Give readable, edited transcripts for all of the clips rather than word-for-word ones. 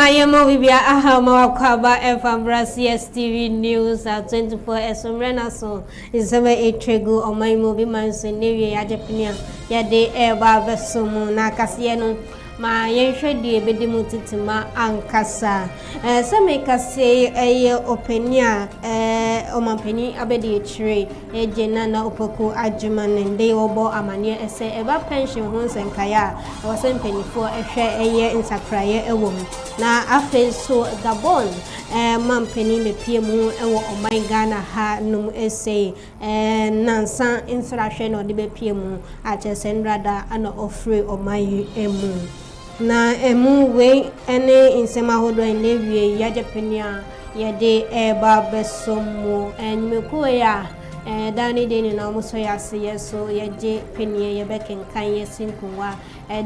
Yemo Bibia Ahama Kaba Efambra Cstv News at 24 Esomrena so is a trego on my movie months in Navy Japania Yade Eba Vesumu Nakasiano. Ma yenshe di ebedi mutitima ankasa some ka say openia omampeni abedi chire ejena na opoku adwuma nde obo amane ese eba pension ho nsenkaya wosen penifo ehwe nsakraye ewo na afi so Gabon mampeni mepie mu ewo oman Ghana ha num ese nansa infrahwe no de bepie mu achesendrada ana ofre oman emu na emu we ene insema hodo enlewie ya Japania ya de eba besomo enmeko ya dani de ni na muso ya se so ya je penie ya beken kan yesinkunwa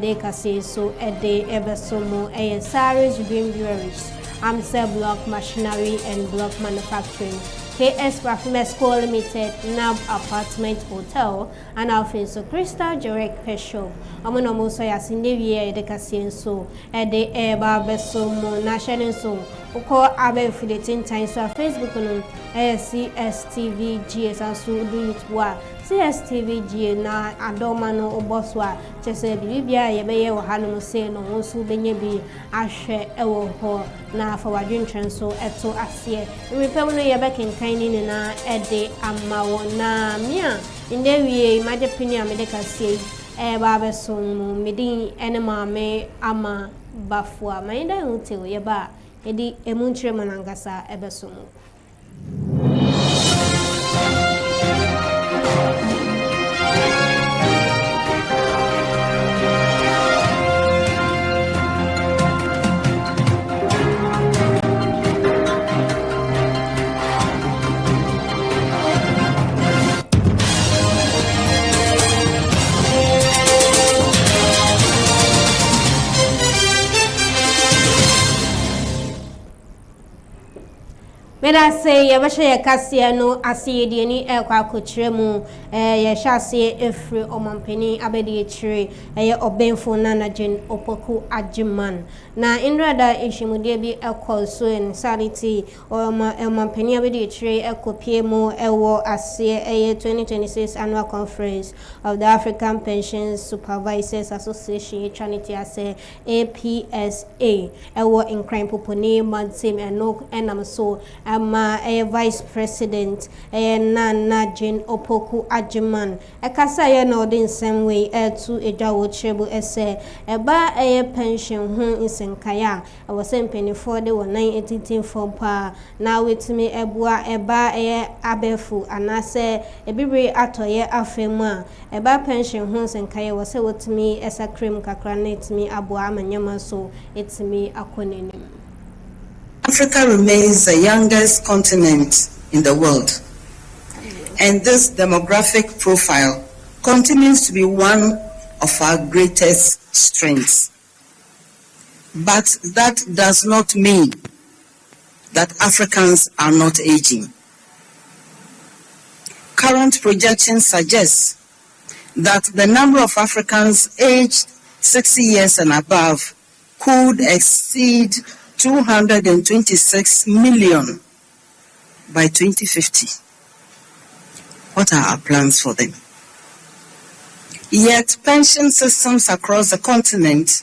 de kase so de ebesomo Saris Dream Breweries Amsel Block Machinery and Block Manufacturing KS Rafmesco Limited, NAB Apartment Hotel, and also Crystal Direct Pesho. Amono Moso Yasinevia de Cassienso, and the Eba Besomo National So, Oko Abe Filetin Times on Facebook on CSTV GS and so do it wa. CSTV G na Adomano Oboswa, Chese Bibia, Yabaya, or Hanum say no, also Benyabi, Ashe, Ewo Ho, na for a dream transo, Eto Asia. Repelling Yabakin Kainin na Ede Amawo na Mia. In the way, my opinion, Medica say, Baba Son, Medin, Enema, me Ama Bafua, my ida until Yaba, Edi Emuntre Manangasa, Ebesumu. Meda say yabasha yakasia no asiedi ni ekwa kochiremu yashase efre omampeni abedi chire obenfo na jen opoku ajiman na inrada ishimude bi ekol so en sanity omampeni abedi chire ekopiemu ewo asie 2026 annual conference of the African Pensions Supervisors Association Trinity ase APSA ewo in crime popone mantim eno enam so Vice President na Jane Opoku Ajiman ekasa ye na odin same way to edawo treble ese eba pension ho nsenkaya awose mpenifo de 918 form pa na wetimi ebua eba abefu anase ebibre atoye afemu a eba pension ho nsenkaya wose wetimi esa cream kakra na etimi aboa amanyama so etimi akonenim. Africa remains the youngest continent in the world, and this demographic profile continues to be one of our greatest strengths. But that does not mean that Africans are not aging. Current projections suggest that the number of Africans aged 60 years and above could exceed 226 million by 2050. What are our plans for them? Yet pension systems across the continent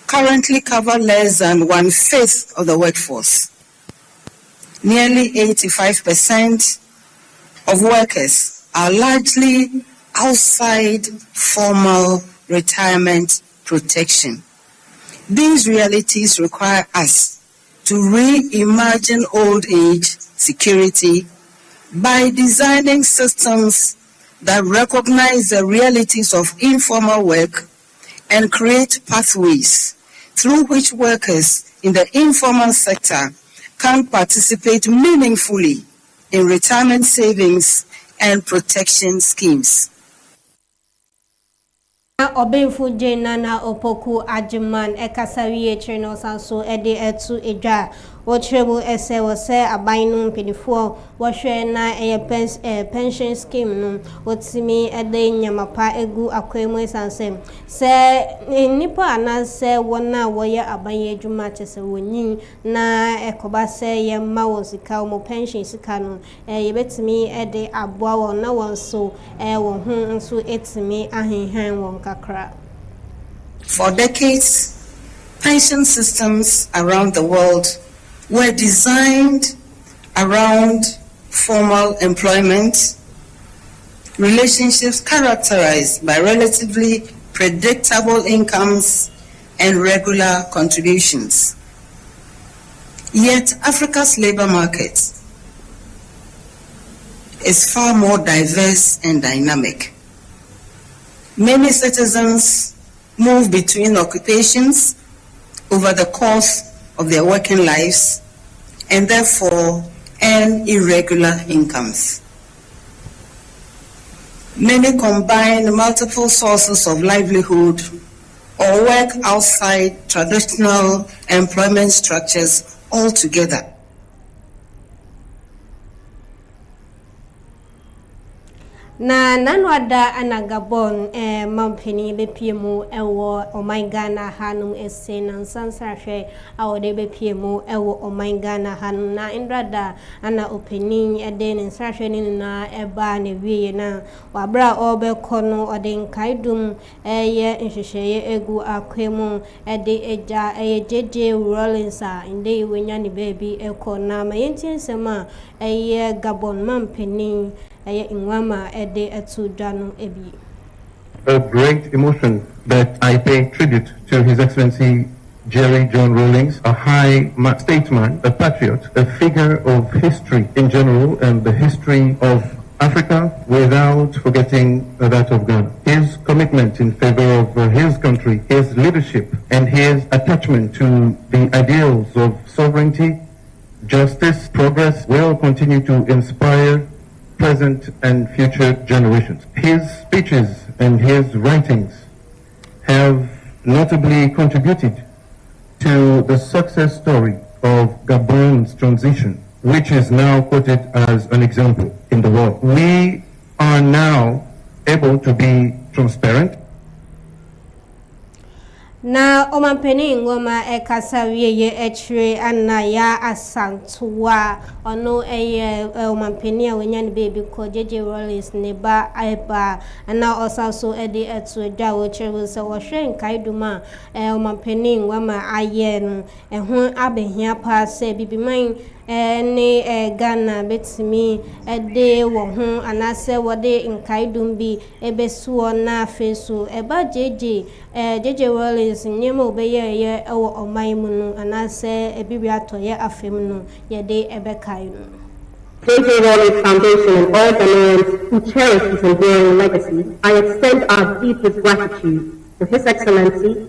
currently cover less than 1/5 of the workforce. Nearly 85% of workers are largely outside formal retirement protection. These realities require us to reimagine old age security by designing systems that recognize the realities of informal work and create pathways through which workers in the informal sector can participate meaningfully in retirement savings and protection schemes. Obenfu Jane na Opoku Ajiman Ekasawiye Chino Sanso Ede Etu Eja Watchable essay was say a binum pedifo, washer na a pension scheme no, what's me a day yamapa egu aquemus and same. Say nipa and say one now wire a baye jumaches a winning na a cobase yamma was a cow mo pension sicano, a bet me a day a bow no one so a one so it's me a hand one kakra. For decades, pension systems around the world were designed around formal employment, relationships characterized by relatively predictable incomes and regular contributions. Yet Africa's labor market is far more diverse and dynamic. Many citizens move between occupations over the course of their working lives and therefore earn irregular incomes. Many combine multiple sources of livelihood or work outside traditional employment structures altogether. Na nanwada anagabon mampeni bepiemu ewo omangana hanum ese na nsansa hwe awode bepiemu ewo omangana hanum na indrada ana opening ede ne nsahwe ni na eba ne wiye na wabra obekono ode nkaidum eye nhwehweye egu akwemu ede eja jeje Rollins a inde iwenya ne baby ekona ma yentiensema eye Gabon mampeni a great emotion that I pay tribute to His Excellency Jerry John Rawlings, a high statesman, a patriot, a figure of history in general and the history of Africa without forgetting that of Ghana. His commitment in favor of his country, his leadership, and his attachment to the ideals of sovereignty, justice, progress will continue to inspire present and future generations. His speeches and his writings have notably contributed to the success story of Gabon's transition, which is now quoted as an example in the world. We are now able to be transparent. Na omampeni ngoma ekasa wiye echre anaya asantuwa ono eye omampeni awenya ne baby ko jeje Rollins ne ba aiba ana osaso ede etu dwa wo chere se wo hwe nkaiduma omampeni ngoma aye no eho abehia pa se bibiman ni Ghana betimi ede wo ho anase wode nkaidum bi ebesuo na fesu eba jeje Rollins nyema obeye ye ewo oman mu no anase ebibi atoye afem no ye de ebekai no. JJ Rollins Foundation and all Ghanaians who cherish his enduring legacy, I extend our deepest gratitude to His Excellency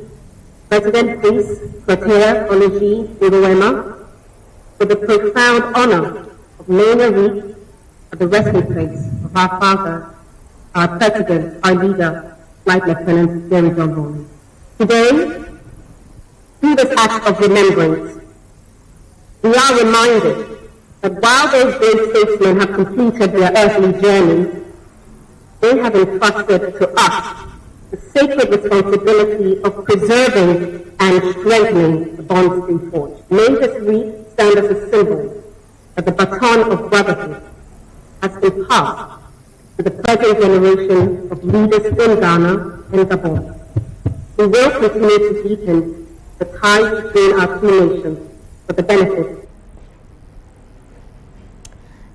President Priest Clotaire Oluji Uruwema for the profound honor of laying a wreath at the resting place of our father, our president, our leader, Flight Lieutenant Jerry John Rawlings. Today, through this act of remembrance, we are reminded that while those great statesmen have completed their earthly journey, they have entrusted to us the sacred responsibility of preserving and strengthening the bonds they forged. May this wreath stand as a symbol that the baton of brotherhood has been passed to the present generation of leaders in Ghana and Gabon. We will continue to deepen the ties between our two nations for the benefit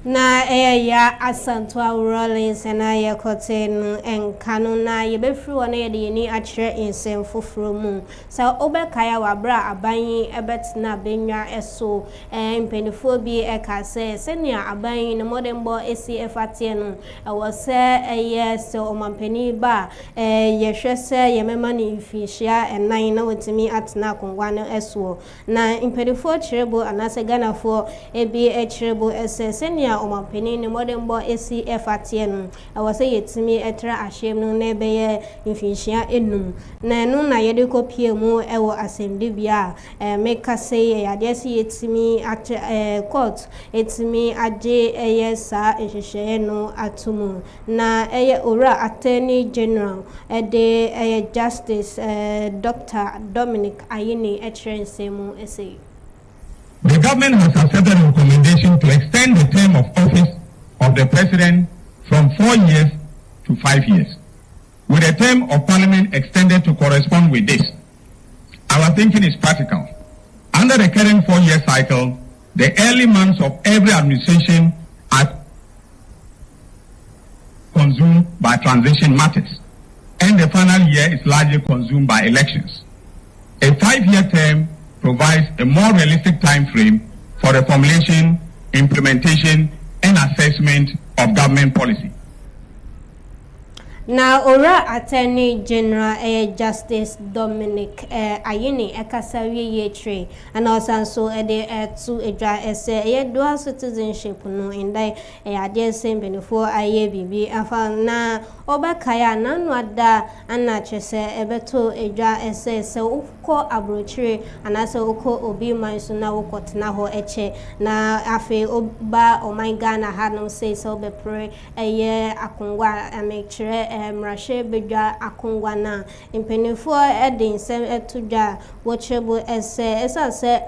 na ya asantwa Rollins na ya kote no enkano na ye befru wona ye de ni akire insem foforo mu sa obekaya wabra aban ebetna benwa eso mpenifo bi ekase senia aban no modembo esi fatie no ewo se eye se omampani ba ye hwese ye mema ni mfihia enan na wotimi atena kongwa no eso na mpenifo kirebo anase ganafo ebi ekirebo ese senia a omampani ne modern boy ACF atien I was say yetimi etra ahyem no na ebeye mfinhia enum na eno na yede kopie mu ewo assemble bia make say yade say yetimi at court etimi age sa ehhehye no atumu na ora attorney general de justice Dr. Dominic Ayini Echensemu say the government has accepted a recommendation to extend the term of office of the president from 4 years to 5 years, with the term of parliament extended to correspond with this. Our thinking is practical. Under the current 4-year cycle, the early months of every administration are consumed by transition matters, and the final year is largely consumed by elections. A 5-year term provides a more realistic time frame for the formulation, implementation, and assessment of government policy. Now, Ora Attorney General Justice Dominic Ayini Ekasawi Yetre and also to a dual citizenship no in die a same before IABB na Obakaya Nanwada and Nachese Ebeto Eja so uko abrochire and also uko obi mansuna ukotna ho eche na afe oba o my Ghana had no say so be pray akongwa amekire mrashe bedwa akongwa na impenifo edin sem etudwa wochebo ese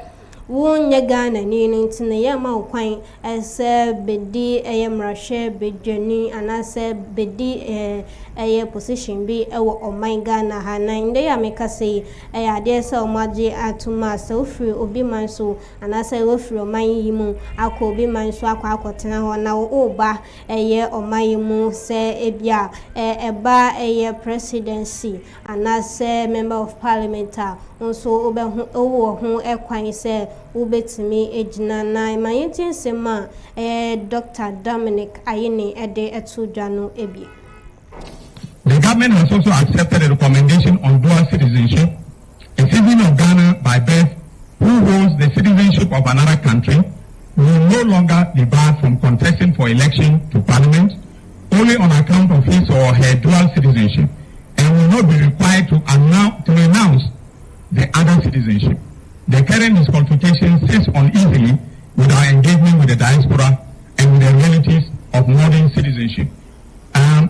wonye Ghana ni ntine ya ma kwan ese bedi mrashe bedwani anase bedi position bi ewo oman Ghana ha na inde ya meka sei ade se omaje atuma se ofiri obi manso anase ofiri oman yimu akọ obi manso akotena ho na oba oman yimu se ebia eba presidency anase member of parliament nso obehu owo ho ekwan se ubetimi ejina na mayetin sema Dr. Dominic Ayini ede etudwano ebi. The government has also accepted a recommendation on dual citizenship. A citizen of Ghana by birth who holds the citizenship of another country will no longer be barred from contesting for election to parliament only on account of his or her dual citizenship and will not be required to renounce the other citizenship. The current disqualification sits uneasily with our engagement with the diaspora and with the realities of modern citizenship.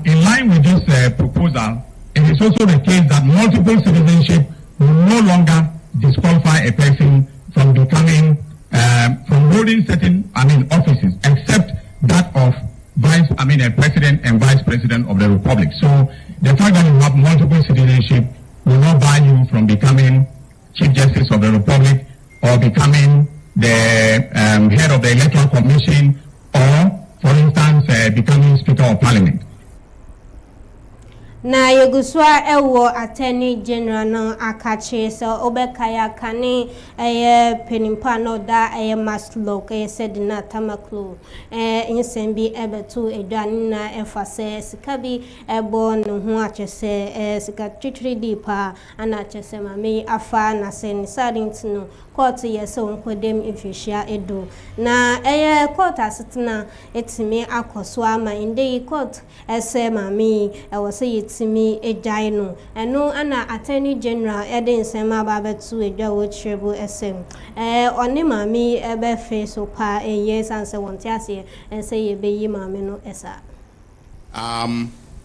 In line with this proposal, it is also the case that multiple citizenship will no longer disqualify a person from becoming, from holding certain, offices, except that of a president and vice president of the republic. So the fact that you have multiple citizenship will not bar you from becoming Chief Justice of the Republic or becoming the head of the Electoral Commission or, for instance, becoming Speaker of Parliament. Na yeguswa ewo Attorney General no akache so obekaya kane penimpa no da maslok said na tamaklo insembi ebetu edwan na efase sikabi ebo no ho achese sika titri dipa ana achese mame afa na sen sadint no court yeso nkodem ifishia edo na court asitna etimi akoso ama inde court ese mame ewose timi ejaino eno ana Attorney General eden sema babetu edwa wo trebo esem oni mami ebe face opa yes and say won't ase and say ye be mami no esa.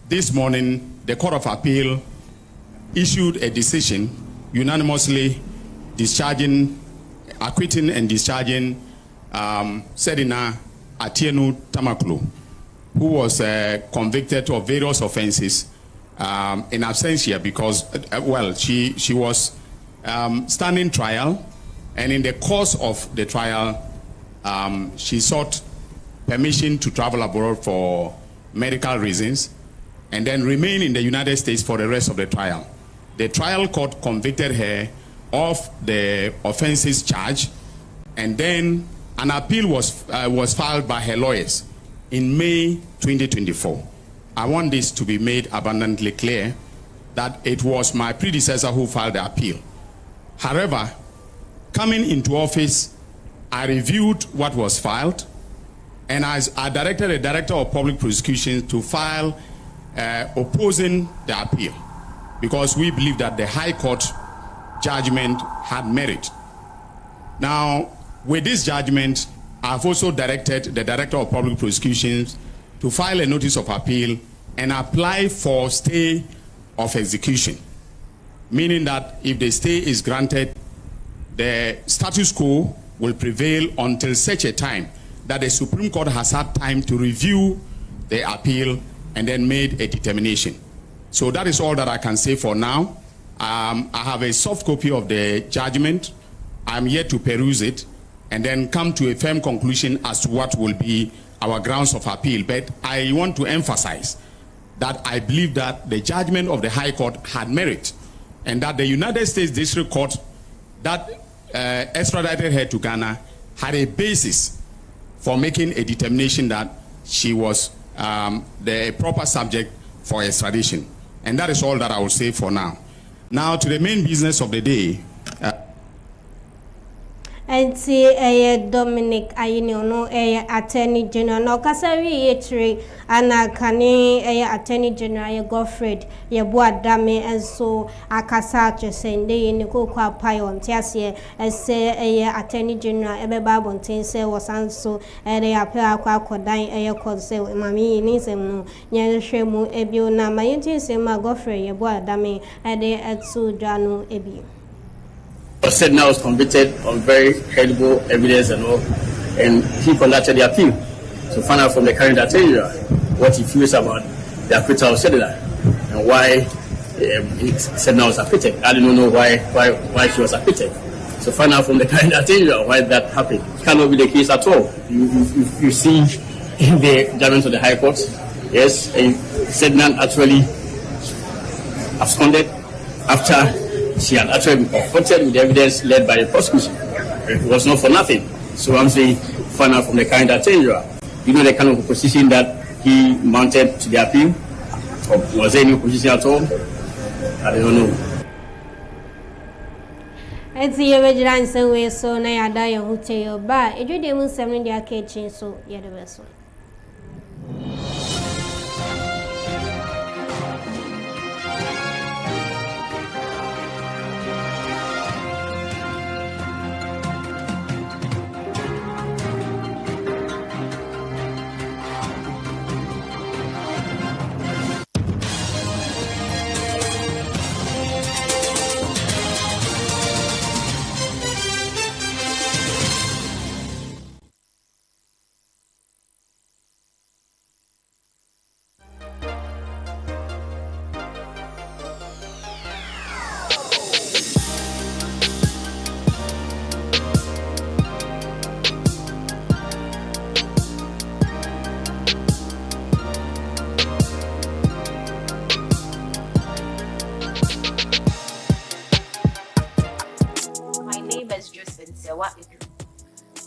This morning the Court of Appeal issued a decision unanimously acquitting and discharging Sedina Atienu Tamaklo, who was convicted of various offenses in absentia because, she was standing trial, and in the course of the trial, she sought permission to travel abroad for medical reasons and then remain in the United States for the rest of the trial. The trial court convicted her of the offenses charged, and then an appeal was filed by her lawyers in May 2024. I want this to be made abundantly clear that it was my predecessor who filed the appeal. However, coming into office, I reviewed what was filed, And I directed the Director of Public Prosecutions to file opposing the appeal, because we believe that the High Court judgment had merit. Now, with this judgment, I've also directed the Director of Public Prosecutions to file a notice of appeal and apply for stay of execution, meaning that if the stay is granted, the status quo will prevail until such a time that the Supreme Court has had time to review the appeal and then made a determination. So that is all that I can say for now. I have a soft copy of the judgment. I'm yet to peruse it and then come to a firm conclusion as to what will be our grounds of appeal. But I want to emphasize that I believe that the judgment of the High Court had merit, and that the United States District Court that extradited her to Ghana had a basis for making a determination that she was the proper subject for extradition. And that is all that I will say for now. Now to the main business of the day. And see Dominic Ayiniono, Attorney General. No, Kasari Yetri, Anna Kani, Attorney General Godfred, Yabua Dame, and so Akasache Sende, Nico Payon, Tiasia, and say Attorney General Ebeba Bontense was also a appeal Quakodine, a consel, Mammy, Nisem, Yanshemu, Ebio, Namayenti, Sema Godfred, Yabua Dame, and they at Sujano Ebi. Said now was convicted on very credible evidence and all, and he conducted the appeal to find out from the current attorney what he feels about the acquittal of Sedela and why he said now was acquitted. I didn't know why she was acquitted. So find out from the current attorney why that happened. It cannot be the case at all. You see in the judgment of the High Court, yes, and Sedna actually absconded after she had actually been confronted with the evidence led by the prosecution. It was not for nothing. So I'm saying, find out from the current attorney, you know the kind of opposition that he mounted to the appeal? Or was there any opposition at all? I don't know. It's the original in some way, so now I die on who tell you, but if you didn't send their kitchen, so you're the best one.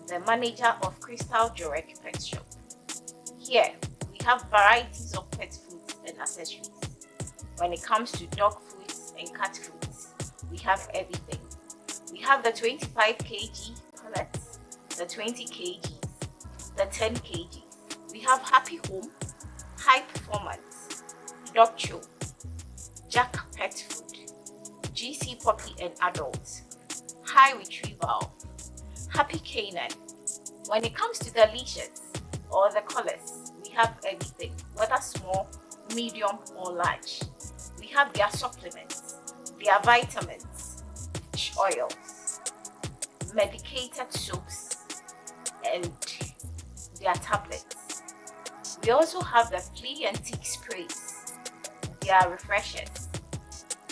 The manager of Crystal Jurek Pet Shop. Here, we have varieties of pet foods and accessories. When it comes to dog foods and cat foods, we have everything. We have the 25 kg pellets, the 20 kg, the 10 kg. We have Happy Home, High Performance, Dog Chew, Jack Pet Food, GC Puppy and Adults, High Retrieval, Happy Canine. When it comes to the leashes or the collars, we have everything, whether small, medium or large. We have their supplements, their vitamins, fish oils, medicated soaps, and their tablets. We also have the flea and tick sprays, their refreshers.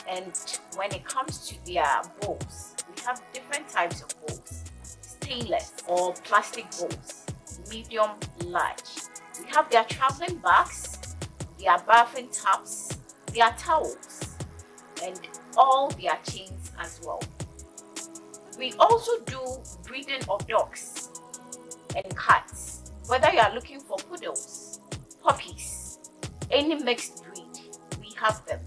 And when it comes to their bowls, we have different types of bowls. Stainless or plastic bowls, medium, large. We have their traveling bags, their bathing tubs, their towels, and all their chains as well. We also do breeding of dogs and cats. Whether you are looking for poodles, puppies, any mixed breed, we have them.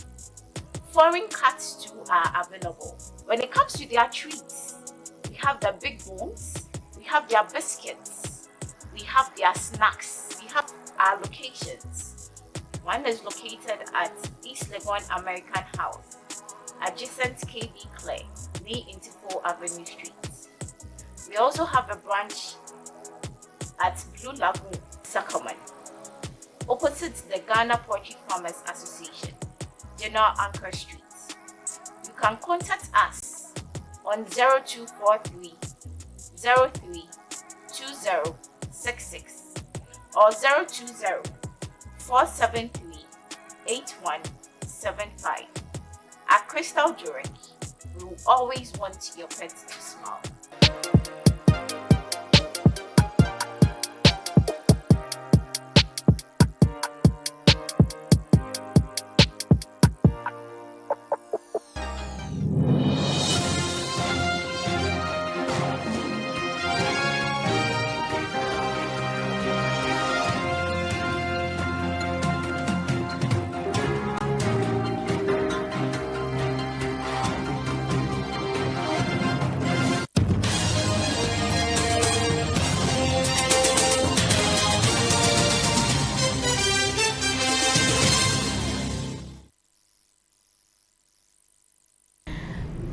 Foreign cats too are available. When it comes to their treats, we have the big bones, we have their biscuits, we have their snacks. We have our locations. One is located at East Legon American House, adjacent KB Clay, near Intifo Avenue Street. We also have a branch at Blue Lagoon, Sacramento, opposite the Ghana Poultry Farmers Association, General Anchor Street. You can contact us on 0243 03 2066 or 020 473 8175. At Crystal Jewelry, we will always want your pet to smile.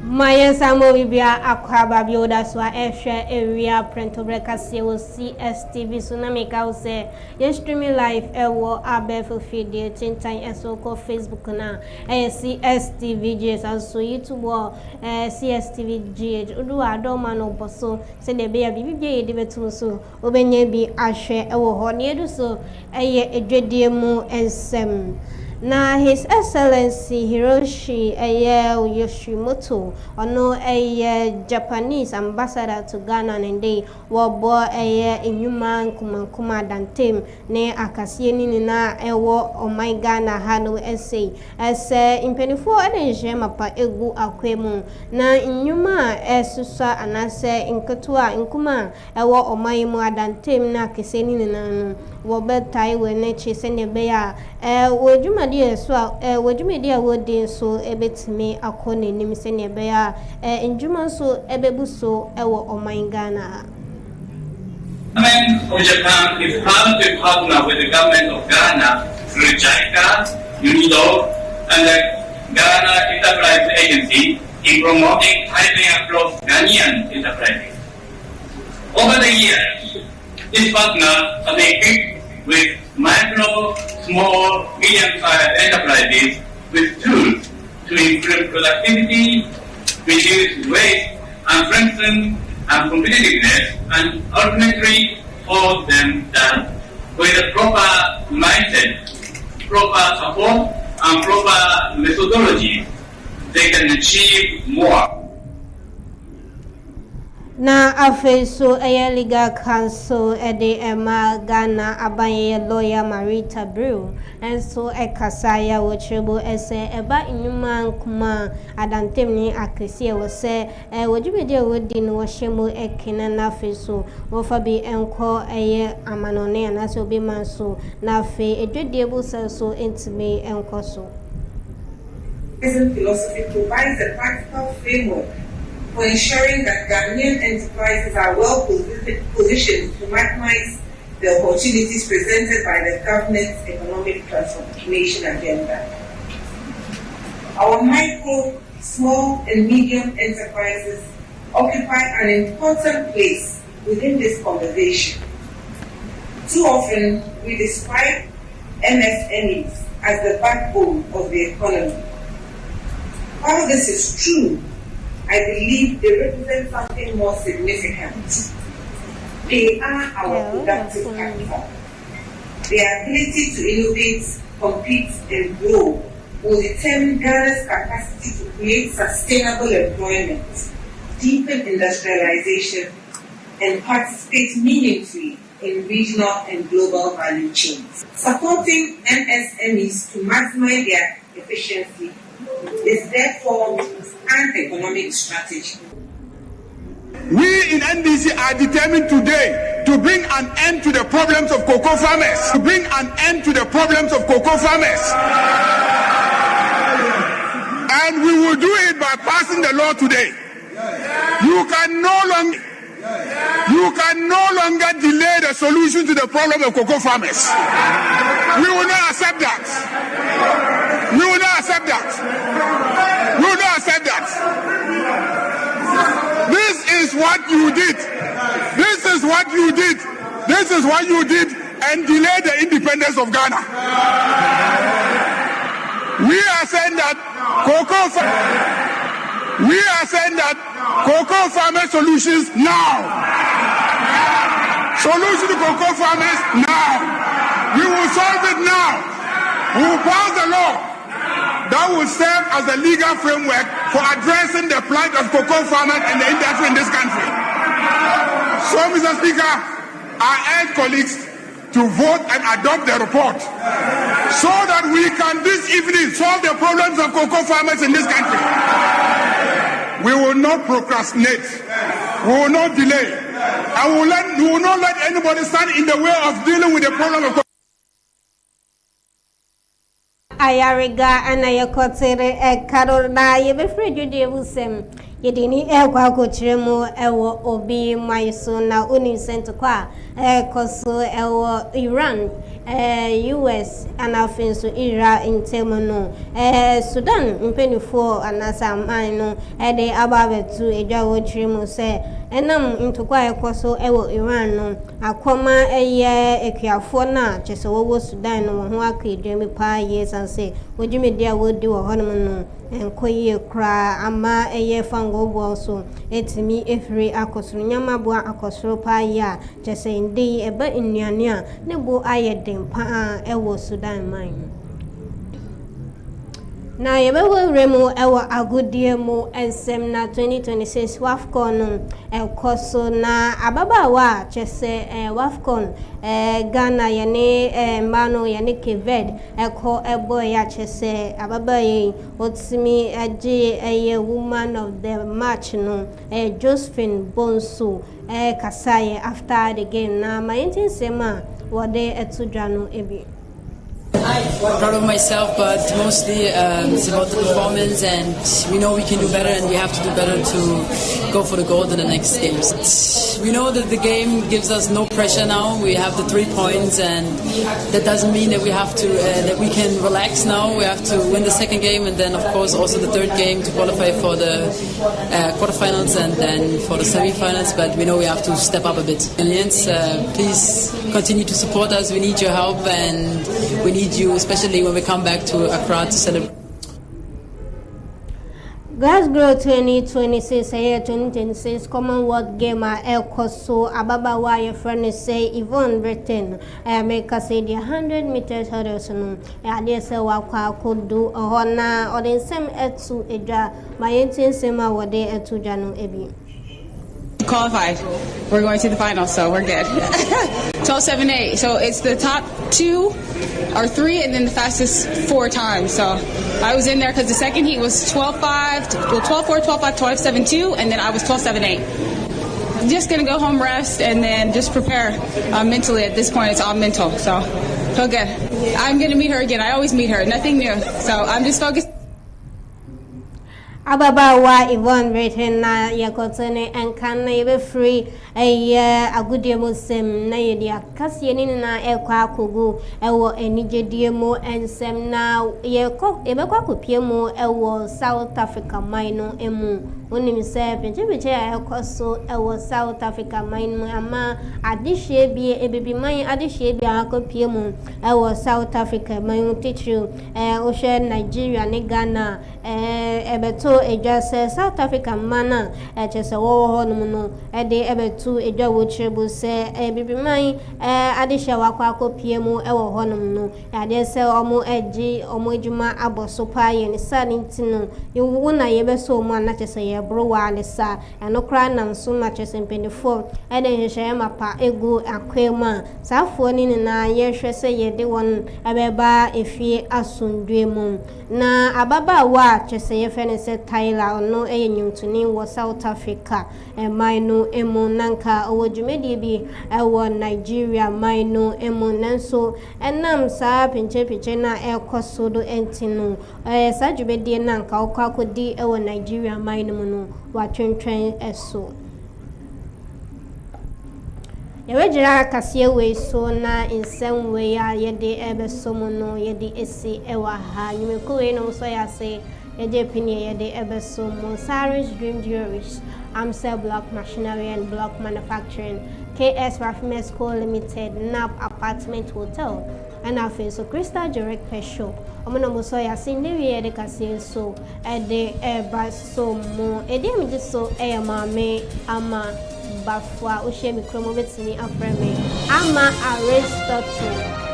Maya Samo Bibia Aquaba Bioda Swa Efsha Area Prentobreka Sewo CSTV Tsunamika say you streaming live ewo abefo video tintan esoko Facebook na CSTV GH and so YouTube CSTV GH Udu Adoma no boso se de be bibia de betum so obenye bi ahwe ewo ho ne edu so edwedie mu ensem. Na His Excellency Hiroshi Yoshimoto ono Japanese ambassador to Ghana and wabo inyuma nkumankuma dantem ne akasie ni na ewo omai Ghana hanu ese impenifo edenje mapa egu akwemu na inyuma esusa anase inketua nkuma ewo omai mu adantem na akese ni na wobetai wenechi senebe ya wojumadi so wojumadi awodi so ebetimi akone nim senebe ya njuma so ebebuso ewo oman Ghana. The government of Japan is proud to partner with the government of Ghana through JICA, UNIDO, and the Ghana Enterprise Agency in promoting hiring across Ghanaian enterprises. Over the years, this partner has been equipped with micro, small, medium-sized enterprises with tools to improve productivity, reduce waste, and strengthen and competitiveness, and ultimately for them that with a proper mindset, proper support, and proper methodology, they can achieve more. Na afeso legal council ede ema Ghana abanye lawyer Marita Brew and so ekasaya wochebo ese eba inyuma nkuma adantem ni akese wo se wojubede wodi no wohwemo ekena na afeso wo fa bi enko amanone anase obi manso na afe edwedie bu so entime enko so. Present philosophy provides a practical framework for ensuring that Ghanaian enterprises are well positioned to maximize the opportunities presented by the government's economic transformation agenda. Our micro, small, and medium enterprises occupy an important place within this conversation. Too often, we describe MSMEs as the backbone of the economy. While this is true, I believe they represent something more significant. They are our productive capital. Their ability to innovate, compete, and grow will determine Ghana's capacity to create sustainable employment, deepen industrialization, and participate meaningfully in regional and global value chains. Supporting MSMEs to maximize their efficiency is therefore an economic strategy. We in NDC are determined today to bring an end to the problems of cocoa farmers. To bring an end to the problems of cocoa farmers. And we will do it by passing the law today. You can no longer You can no longer delay the solution to the problem of cocoa farmers. We will not accept that. We will not accept that. We will not accept that. This is what you did. This is what you did. This is what you did and delayed the independence of Ghana. We are saying that cocoa farmer solutions now. Solution to cocoa farmers now. We will solve it now. We will pass the law that will serve as a legal framework for addressing the plight of cocoa farmers and the industry in this country. So, Mr. Speaker, I urge colleagues to vote and adopt the report so that we can this evening solve the problems of cocoa farmers in this country. We will not procrastinate. We will not delay. And we will not let anybody stand in the way of dealing with the problem of cocoa. Ayariga anayakotere Carolina yebefredu debusem yedini kwa kochiremu ewo obi maiso na unisent kwa koso ewo Iran US anafinso Ira intemono Sudan mpenifo anasaman no de ababetu ejawo chiremu se enam ntokwa ekoso ewo Iran no akoma eye ekuafo na chese wo Sudan no ho akedwemi pa yesan se wojumedia wodi wo honom no enkoye kra ama eye fango bo so etimi efri akosoro nyama bo akosoro pa ya chese ndi eba nnuane a ne bo ayeden pa ewo Sudan man na yebewo remu ewo agudie mu ensem na 2026 WAFCON ekoso na ababawa chese WAFCON Ghana yene mano yene Keved eko ebo ya chese ababaye otimi aje eye woman of the match no Josephine Bonsu kasaye after the game na mayenti sema wode etudwa no ebi. Proud of myself, but mostly it's about the performance, and we know we can do better, and we have to do better to go for the gold in the next games. We know that the game gives us no pressure now. We have the 3 points, and that doesn't mean that we have to that we can relax now. We have to win the second game, and then of course also the third game to qualify for the quarterfinals and then for the semi-finals. But we know we have to step up a bit. Millions, please continue to support us. We need your help, and we need you, especially when we come back to Accra to celebrate. Glasgow 2026 Commonwealth Gamer Elkoso Ababawa your friend say Yvonne Britain make us say the 100 meters hurdles no ade say wakwa kodu ohona or the same etu eja my entin sema wode etu ja no ebi. Qualified. We're going to the finals, so we're good. 12.78. So it's the top 2 or 3, and then the fastest 4 times. So I was in there because the second heat was 12.5, 12.4, 12.5, 12.72, and then I was 12.78. I'm just gonna go home, rest, and then just prepare mentally. At this point, it's all mental. So feel good. I'm gonna meet her again. I always meet her. Nothing new. So I'm just focused. Ababawa Yvonne Britain na yakotene enkana yebe free agudie musem na yedi akase ni na ekwa akogu ewo enigedie mu ensem na yebekwa kopie mu ewo South Africa mine emu onim se penche ekoso ewo South Africa mine ama adihye bi ebibi mine adihye bi akopie mu ewo South Africa mine teacher ohwe Nigeria ne Ghana ebeto eja se South Africa mana chese wo ho no de ebetu eja wo chirebu se bibiman adehye wakwa akopie mu ewo ho no ade se omo eji omo ejuma aboso pa ye ne sa ntino yewu na yebeso mu na chese ye bro wa ne sa enokra na nso ma chese mpendefo ede hyehyɛ mapa egu akwema safo ni na ye hwɛ se ye de won ebeba efie asundwe mu na ababa wa chese ye fene se Tyler no nyumtuni wo South Africa maino emu nanka owojumedi bi ewo Nigeria maino emu nanso enam sa pinche na ekoso do entinu sa jumedi nanka okakodi ewo Nigeria maino mu no watwentwen eso Yɛwɛgyina kaseɛ wei so na nsɛm wei a yɛde ɛbɛso mu no yɛde esi ɛwɔ ha nwumeko wei no so yɛase yɛde pinie yɛde ɛbɛso mu Cyrus Dream Jewelries, Amsel Block Machinery and Block Manufacturing, KS Raffines Co Limited, NAP Apartment Hotel, and afei so Crystal Direct Pet Shop. Omo no so yɛase ne wie yɛde kaseɛ so ɛde ɛbɛso mu ɛde mi de so ɛyɛ maame ama Bafwa Ushemi Kromo Betini Afreme Ama Aristotle